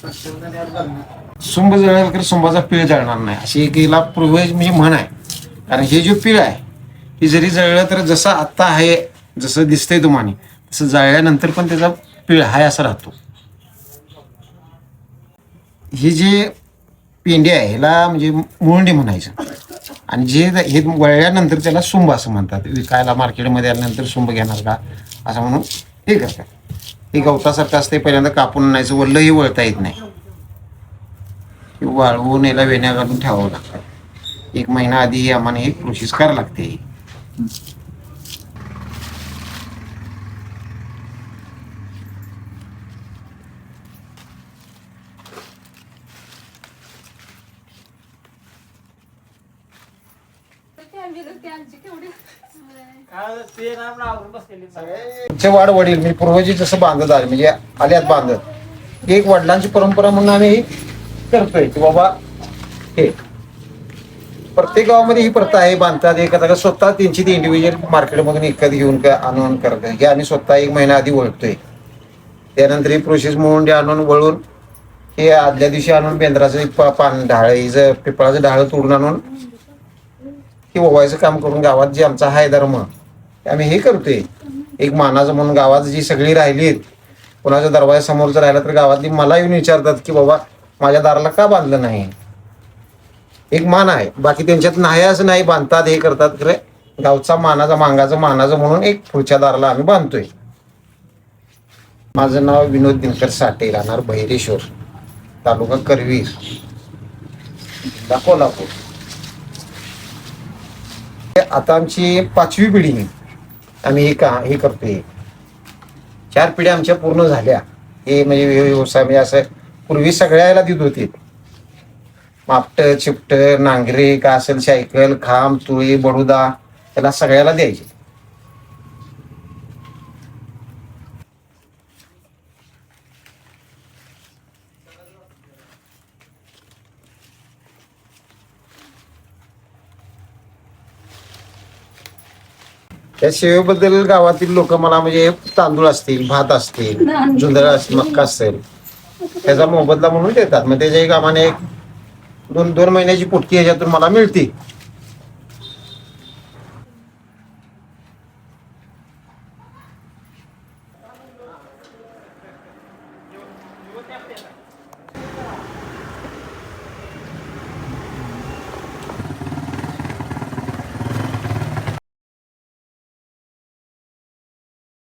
सुंब जळेल तर सुंबाचा पीळ जळणार नाही, अशी एक हिला पूर्वज म्हणजे म्हण आहे. कारण हे जे पीळ आहे ही जरी जळलं तर जसं आत्ता आहे, जसं दिसतंय तुम्हाला तसं जळल्यानंतर पण त्याचा पीळ आहे असा राहतो. ही जी पेंडी आहे ह्याला म्हणजे मुळंडी म्हणायचं. आणि जे हे वळल्यानंतर त्याला सुंब असं म्हणतात. विकायला मार्केटमध्ये आल्यानंतर सुंब घेणार का असं म्हणून हे करतात. हे गवतासारखं असते, पहिल्यांदा कापून आणायचं, वल्लही वळता येत नाही, वाळवून याला वेण्या घालून ठेवावं लागतं. 1 महिना आधी आम्हाला हे प्रोसेस करावं लागते. वाढ वडील मी पूर्वजी जसं बांधत आले म्हणजे आल्यात बांधत, एक वडिलांची परंपरा म्हणून आम्ही करतोय की बाबा हे प्रत्येक गावामध्ये ही प्रथा आहे. बांधतात एखादा स्वतः त्यांची ती इंडिव्हिज्युअल मार्केटमधून विकत घेऊन आणून करत हे आम्ही स्वतः 1 महिना आधी वळतोय. त्यानंतर ही प्रोसेस म्हणून आणून वळून हे आदल्या दिवशी आणून बेंद्राचं पान ढाळ हिचं पिपळाचं ढाळ तोडून आणून हे ओवायचं काम करून गावात जे आमचा आहे धर्म आम्ही हे करतोय. एक मानाचं म्हणून गावात जी सगळी राहिलीत, कोणाच्या दरवाजा समोरचं राहिलं तर गावातली मला येऊन विचारतात की बाबा माझ्या दाराला का बांधलं नाही. एक मान आहे, बाकी त्यांच्यात नाही असं नाही, बांधतात हे करतात. खरं गावचा मानाचं म्हणून एक पुढच्या दाराला आम्ही बांधतोय. माझं नाव विनोद दिनकर साठे, राहणार बहिरेश्वर, तालुका करवीर, जिल्हा कोल्हापूर. आता आमची 5वी पिढी आम्ही हे करतोय. 4 पिढ्या आमच्या पूर्ण झाल्या. हे म्हणजे व्यवसाय म्हणजे असं पूर्वी सगळ्याला देत होते. मापट चिपट नांगरे का असेल, सायकल खांब तुळी बडुदा त्याला सगळ्याला द्यायचे. त्या सेवेबद्दल गावातील लोक मला म्हणजे तांदूळ असतील, भात असतील, जुंधळ असतील, मक्का असेल त्याचा मोबदला म्हणून देतात. मग त्याच्या एक आम्हाला एक 2 महिन्याची पुटकी ह्याच्यातून मला मिळते.